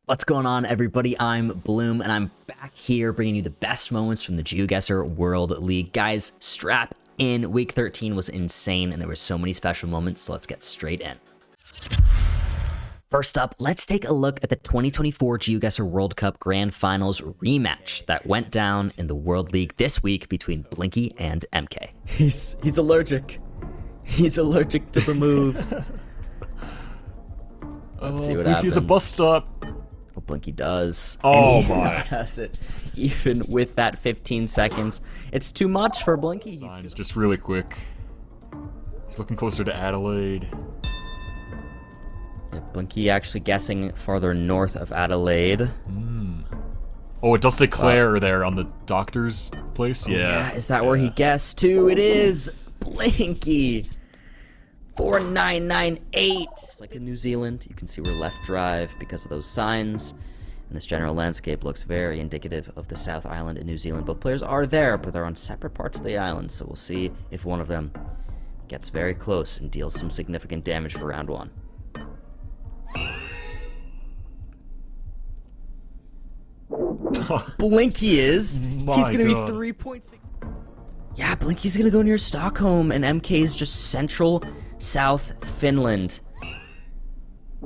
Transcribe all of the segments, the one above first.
What's going on, everybody? I'm Bloom, and I'm back here bringing you the best moments from the GeoGuessr World League. Guys, strap in. Week 13 was insane, and there were so many special moments, so let's get straight in. First up, let's take a look at the 2024 GeoGuessr World Cup Grand Finals rematch that went down in the World League this week between Blinky and MK. He's allergic. He's allergic to the move. Let's see what happens. Blinky's a bus stop. Oh, Blinky does. Oh and he my. Has it. Even with that 15 seconds, it's too much for Blinky. Signs just really quick. He's looking closer to Adelaide. Yeah, Blinky actually guessing farther north of Adelaide. Oh, it does say Claire there on the doctor's place. Yeah. Is that where he guessed too? It is Blinky. 4998. It's like in New Zealand. You can see we're left drive because of those signs. And this general landscape looks very indicative of the South Island in New Zealand. Both players are there, but they're on separate parts of the island. So we'll see if one of them gets very close and deals some significant damage for round one. Blinky is. He's going to be 3.6. Yeah, Blinky's going to go near Stockholm, and MK is just central South Finland.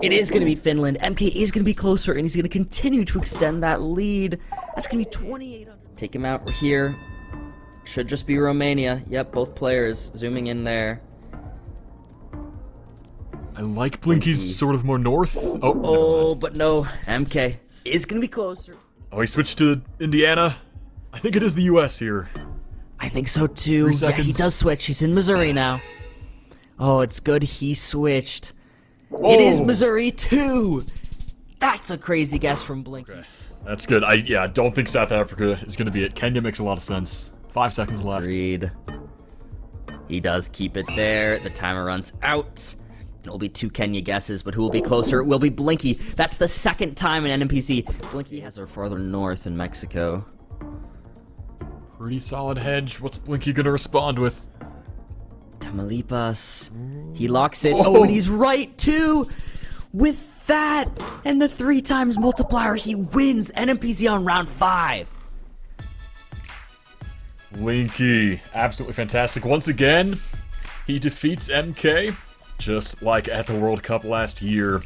It is going to be Finland. MK is going to be closer, and he's going to continue to extend that lead. That's going to be 2,800. Take him out here. Should just be Romania. Yep, both players zooming in there. I like Blinky's sort of more north. Oh, but no. MK is going to be closer. Oh, he switched to Indiana. I think it is the U.S. here. I think so too. Yeah, he does switch. He's in Missouri now. Oh, it's good he switched. Oh. It is Missouri too. That's a crazy guess from Blinky. Okay. That's good. I don't think South Africa is going to be it. Kenya makes a lot of sense. 5 seconds left. Agreed. He does keep it there. The timer runs out. It will be 2 Kenya guesses, but who will be closer? It will be Blinky. That's the second time in NMPC. Blinky has her farther north in Mexico. Pretty solid hedge. What's Blinky gonna respond with? Tamaulipas. He locks it. Oh, and he's right too. With that and the 3 times multiplier, he wins NMPC on round 5. Blinky, absolutely fantastic. Once again, he defeats MK, just like at the World Cup last year.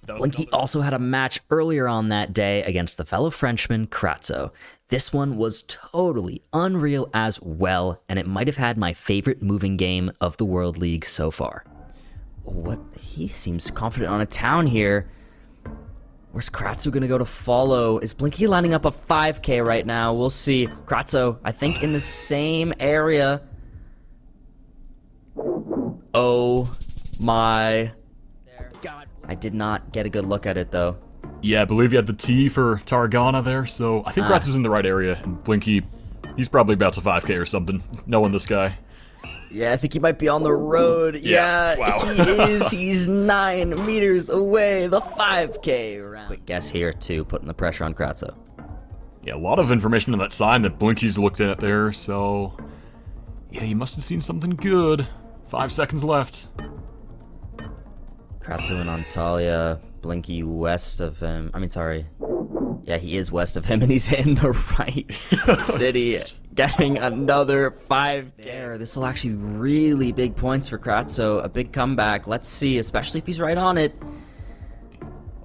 Blinky also had a match earlier on that day against the fellow Frenchman, Kratsooo. This one was totally unreal as well, and it might have had my favorite moving game of the World League so far. What? He seems confident on a town here. Where's Kratsooo gonna go to follow? Is Blinky lining up a 5K right now? We'll see. Kratsooo, I think in the same area. Oh my God. I did not get a good look at it, though. Yeah, I believe you had the T for Tarragona there, so I think Kratsooo's in the right area, and Blinky, he's probably about to 5K or something, knowing this guy. Yeah, I think he might be on the road. Yeah, wow. He is. He's 9 meters away, the 5K round. Quick guess here, too, putting the pressure on Kratsooo. Yeah, a lot of information on that sign that Blinky's looked at there, so... yeah, he must have seen something good. 5 seconds left. Kratsooo and Antalya, Blinky west of him. I mean, sorry. Yeah, he is west of him, and he's in the right city, getting another 5 there. This will actually be really big points for Kratsooo. A big comeback. Let's see, especially if he's right on it.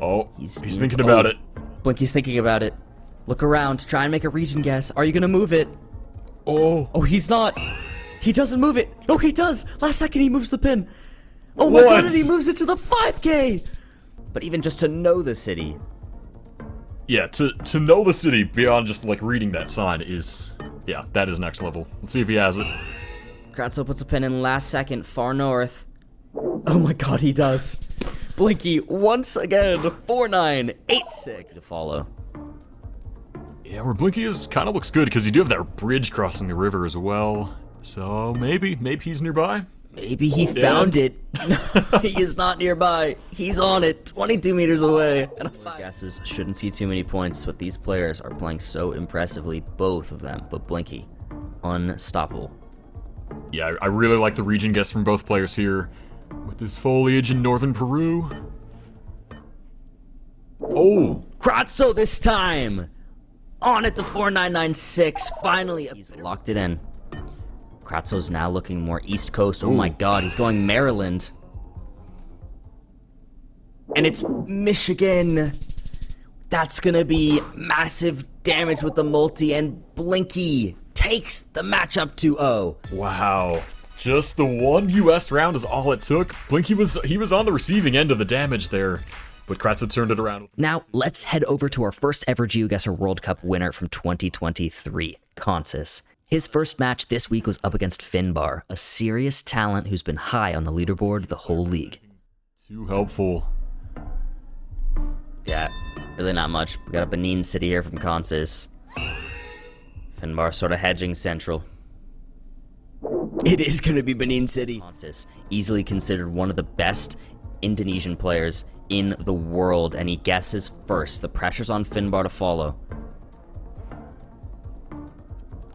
Oh, he's thinking about it. Blinky's thinking about it. Look around. Try and make a region guess. Are you going to move it? Oh, he's not. He doesn't move it. No, he does. Last second, he moves the pin. Oh my God, and he moves it to the 5K! But even just to know the city. Yeah, to know the city beyond just, like, reading that sign is... yeah, that is next level. Let's see if he has it. Kratsooo puts a pin in last second, far north. Oh my God, he does. Blinky, once again, 4986 to follow. Yeah, where Blinky is kind of looks good, because you do have that bridge crossing the river as well. So, maybe he's nearby. Maybe he found it. He is not nearby. He's on it, 22 meters away. And a 5 guesses shouldn't see too many points, but these players are playing so impressively, both of them. But Blinky, unstoppable. Yeah, I really like the region guess from both players here. With this foliage in northern Peru. Oh, Kratsooo this time! On at the 4996, finally. He's locked it in. Kratsoo's now looking more East Coast. Oh my god, he's going Maryland. And it's Michigan. That's gonna be massive damage with the multi, and Blinky takes the matchup 2-0. Wow. Just the one US round is all it took. Blinky was on the receiving end of the damage there, but Kratsooo turned it around. Now, let's head over to our first ever GeoGuessr World Cup winner from 2023, Consus. His first match this week was up against Finbarr, a serious talent who's been high on the leaderboard the whole league. Too helpful. Yeah, really not much. We got a Benin City here from Consus. Finbarr sort of hedging central. It is going to be Benin City. Consus, easily considered one of the best Indonesian players in the world, and he guesses first. The pressure's on Finbarr to follow.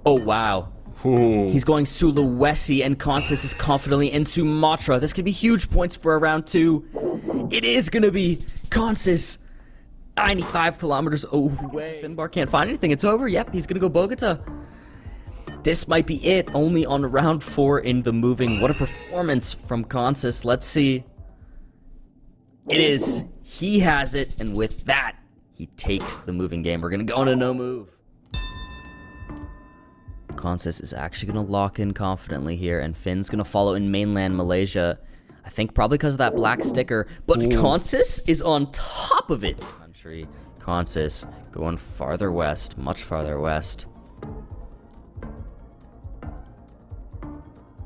Oh, wow. Ooh. He's going Sulawesi, and Consus is confidently in Sumatra. This could be huge points for a round 2. It is going to be Consus. 95 kilometers away. Finbarr can't find anything. It's over. Yep, he's going to go Bogota. This might be it, only on round 4 in the moving. What a performance from Consus. Let's see. It is. He has it, and with that, he takes the moving game. We're going to go into no move. Consus is actually going to lock in confidently here, and Finn's going to follow in mainland Malaysia. I think probably because of that black sticker, but Consus is on top of it. Country, Consus going farther west, much farther west.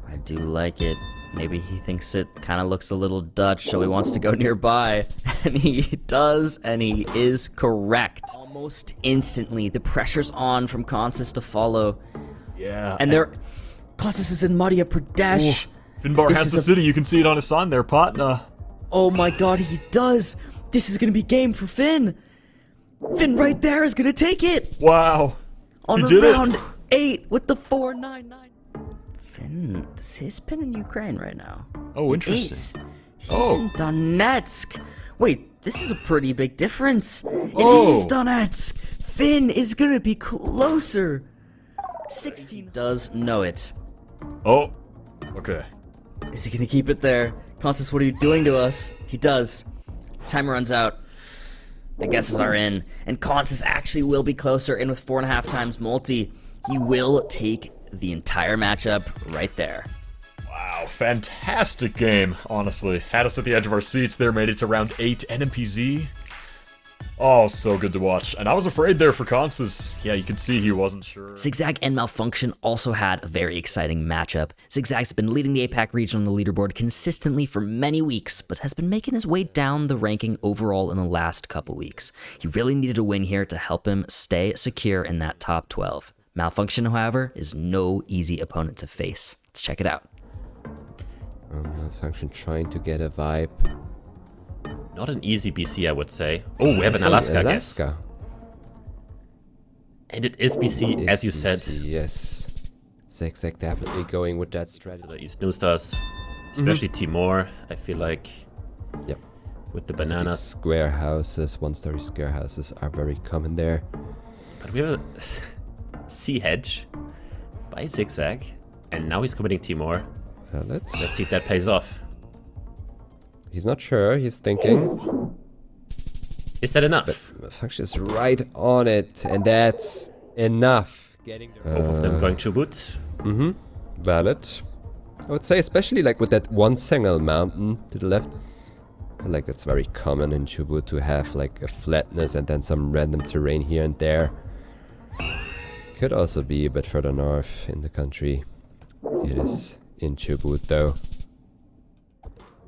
I do like it. Maybe he thinks it kind of looks a little Dutch, so he wants to go nearby. And he does, and he is correct. Almost instantly, the pressure's on from Consus to follow. Yeah. And Consus is in Madhya Pradesh. Finbarr has the city. You can see it on his sign there, Patna. Oh my god, he does. This is going to be game for Finn. Finn right there is going to take it. Wow. On round 8 with the 499. Finn, does his pin in Ukraine right now? Oh, interesting. He's in Donetsk. Wait, this is a pretty big difference. It is Donetsk. Finn is going to be closer. 16 does know it. Oh, okay. Is he going to keep it there? Consus, what are you doing to us? He does. Timer runs out. The guesses are in. And Consus actually will be closer, in with 4.5 times multi. He will take the entire matchup right there. Wow, fantastic game, honestly. Had us at the edge of our seats there, made it to round 8 NMPZ. Oh, so good to watch. And I was afraid there for Consus. Yeah, you could see he wasn't sure. Zigzag and Malfunctionn also had a very exciting matchup. Zigzag's been leading the APAC region on the leaderboard consistently for many weeks, but has been making his way down the ranking overall in the last couple weeks. He really needed a win here to help him stay secure in that top 12. Malfunctionn, however, is no easy opponent to face. Let's check it out. Malfunctionn trying to get a vibe. Not an easy BC, I would say. Oh, we have an Alaska guess. And it is BC, as you said. Yes. Zigzag definitely going with that strategy. The East New Stars, especially Timor, I feel like. Yep. With the Also bananas. these square houses, one-story square houses are very common there. But we have a sea hedge by Zigzag. And now he's committing Timor. Let's see if that pays off. He's not sure, he's thinking. Ooh. Is that enough? But Malfunctionn is right on it, and that's enough. Getting Both of them going to boot. Valid. I would say, especially like with that one single mountain to the left. I feel like that's very common in Chubut to have like a flatness and then some random terrain here and there. Could also be a bit further north in the country. It is in Chubut though.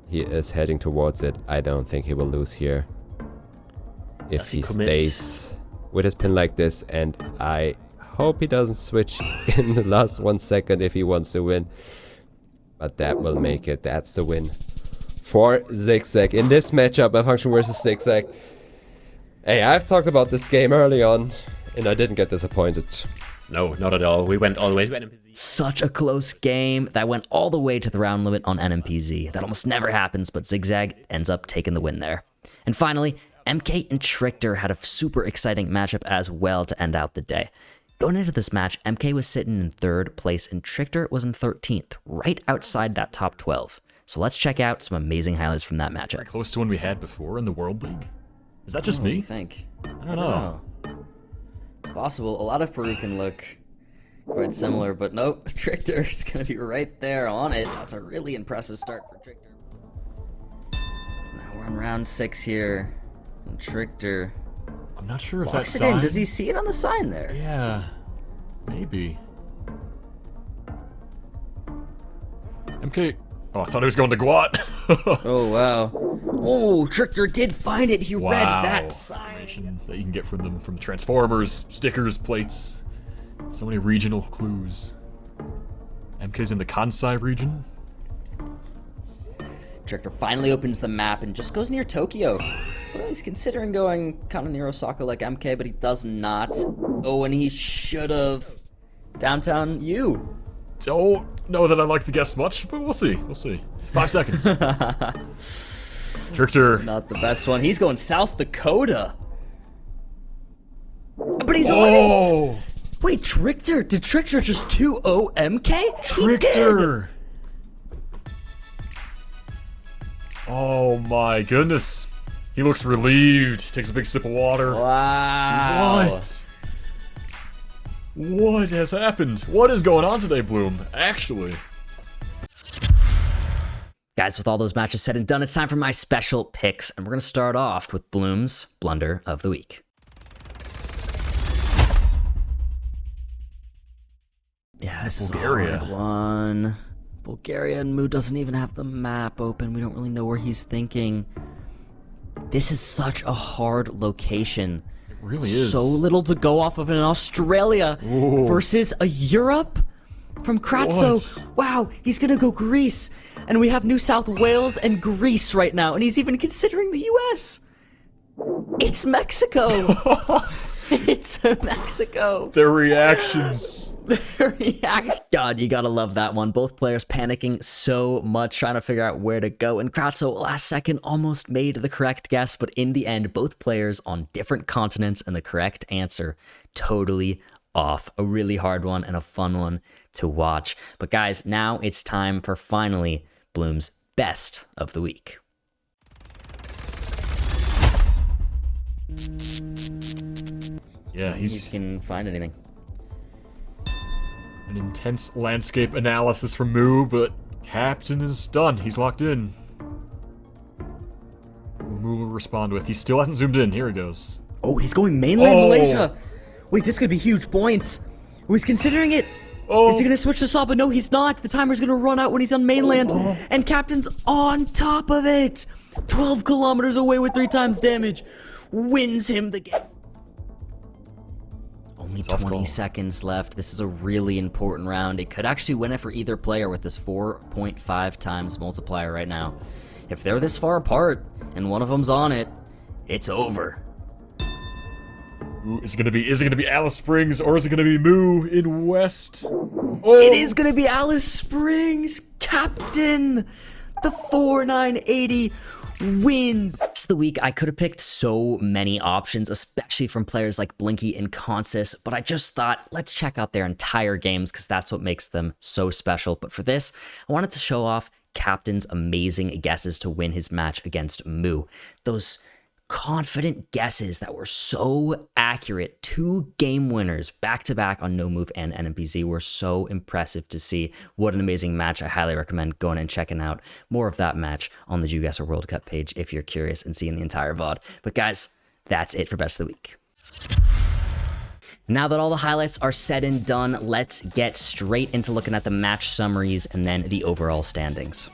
He is heading towards it. I don't think he will lose here. If he stays with his pin like this, and I hope he doesn't switch in the last 1 second if he wants to win. But that will make it. That's the win for Zigzag in this matchup, Malfunctionn versus Zigzag. Hey, I've talked about this game early on, and I didn't get disappointed. No, not at all. We went all the way to NMPZ. Such a close game that went all the way to the round limit on NMPZ. That almost never happens, but Zigzag ends up taking the win there. And finally, MK and Trickster had a super exciting matchup as well to end out the day. Going into this match, MK was sitting in 3rd place and Trickster was in 13th, right outside that top 12. So let's check out some amazing highlights from that matchup. Close to one we had before in the World League. Is that just What do you me? think? I don't know. It's possible. A lot of Peru can look quite similar, but nope, Trickster is going to be right there on it. That's a really impressive start for Trickster. Now we're on round 6 here, and Trickster I'm not sure if walks that's it in. Does he see it on the sign there? Yeah, maybe. MK. Oh, I thought he was going to Guat. Oh, wow. Oh, Trickster did find it. He read that sign. Information that you can get from them, from Transformers, stickers, plates. So many regional clues. MK's in the Kansai region. Trickster finally opens the map and just goes near Tokyo. Well, he's considering going kind of near Osaka like MK, but he does not. Oh, and he should have. Downtown U. Don't know that I like the guess much, but we'll see. We'll see. 5 seconds. Trickster. Not the best one. He's going South Dakota. But he's on Oh! it! Wait, Trickster? Did Trickster just 2-0 MK? Trickster! Oh my goodness. He looks relieved. Takes a big sip of water. Wow. What has happened? What is going on today, Bloom? Actually. Guys, with all those matches said and done, it's time for my special picks, and we're going to start off with Bloom's Blunder of the Week. Yeah, this Bulgaria. is a hard one. Bulgaria, and Moo doesn't even have the map open. We don't really know where he's thinking. This is such a hard location. It really is. So little to go off of in Australia versus a Europe from Kratsooo. What? Wow, he's gonna go Greece. And we have New South Wales and Greece right now, and he's even considering the US. It's Mexico. It's Mexico. Their reactions. God, you gotta love that one. Both players panicking so much, trying to figure out where to go. And Kratsooo, last second, almost made the correct guess, but in the end, both players on different continents and the correct answer totally off. A really hard one and a fun one to watch. But guys, now it's time for finally Bloom's Best of the Week. Yeah, You can find anything. An intense landscape analysis from Moo, but Captain is done. He's locked in. Moo will respond with, he still hasn't zoomed in. Here he goes. Oh, he's going mainland Malaysia. Wait, this could be huge points. Oh, he's considering it. Is he gonna switch this up? But no, he's not. The timer's gonna run out when he's on mainland. And Captain's on top of it. 12 kilometers away with 3 times damage. Wins him the game. Only 20 seconds left. This is a really important round. It could actually win it for either player with this 4.5 times multiplier right now. If they're this far apart and one of them's on it, it's over. Ooh, is it gonna be Alice Springs or is it gonna be Moo in West? It is gonna be Alice Springs, Captain. The 4980 wins. It's the week. I could have picked so many options, especially from players like Blinky and Consus, but I just thought, let's check out their entire games because that's what makes them so special. But for this, I wanted to show off Captain's amazing guesses to win his match against Moo. Those confident guesses that were so accurate. 2 game winners back-to-back on No Move and NMPZ were so impressive to see. What an amazing match. I highly recommend going and checking out more of that match on the GeoGuessr World Cup page if you're curious and seeing the entire VOD. But guys, that's it for Best of the Week. Now that all the highlights are said and done, let's get straight into looking at the match summaries and then the overall standings.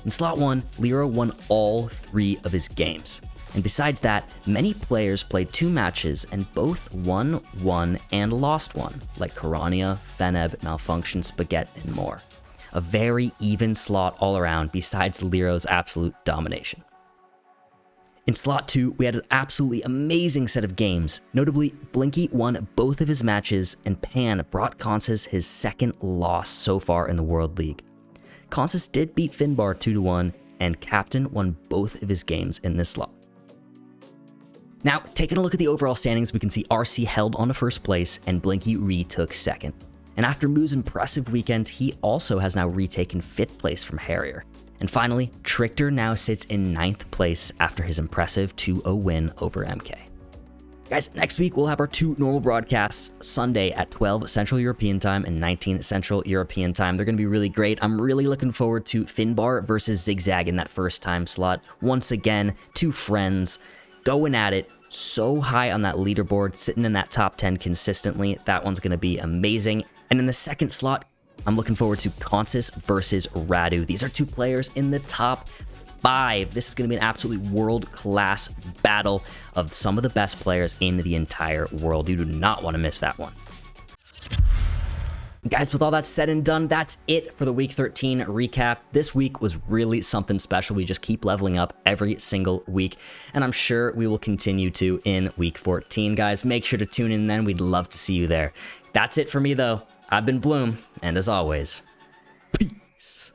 In Slot 1, Lero won all 3 of his games. And besides that, many players played 2 matches and both won 1 and lost 1, like Karania, Feneb, Malfunctionn, Spaghetti, and more. A very even slot all around besides Lero's absolute domination. In Slot 2, we had an absolutely amazing set of games. Notably, Blinky won both of his matches and Pan brought Consus his 2nd loss so far in the World League. Consus did beat Finbarr 2-1 and Captain won both of his games in this slot. Now, taking a look at the overall standings, we can see RC held on to first place and Blinky retook second. And after Moo's impressive weekend, he also has now retaken 5th place from Harrier. And finally, Trickter now sits in 9th place after his impressive 2-0 win over MK. Guys, next week we'll have our 2 normal broadcasts, Sunday at 12 Central European Time and 19 Central European Time. They're going to be really great. I'm really looking forward to Finbarr versus Zigzag in that first time slot. Once again, 2 friends going at it, so high on that leaderboard, sitting in that top 10 consistently. That one's going to be amazing. And in the second slot, I'm looking forward to Consus versus Radu. These are 2 players in the top 5. This is going to be an absolutely world-class battle of some of the best players in the entire world. You do not want to miss that one. Guys, with all that said and done, that's it for the Week 13 recap. This week was really something special. We just keep leveling up every single week, and I'm sure we will continue to in Week 14. Guys, make sure to tune in then. We'd love to see you there. That's it for me, though. I've been Bloom, and as always, peace.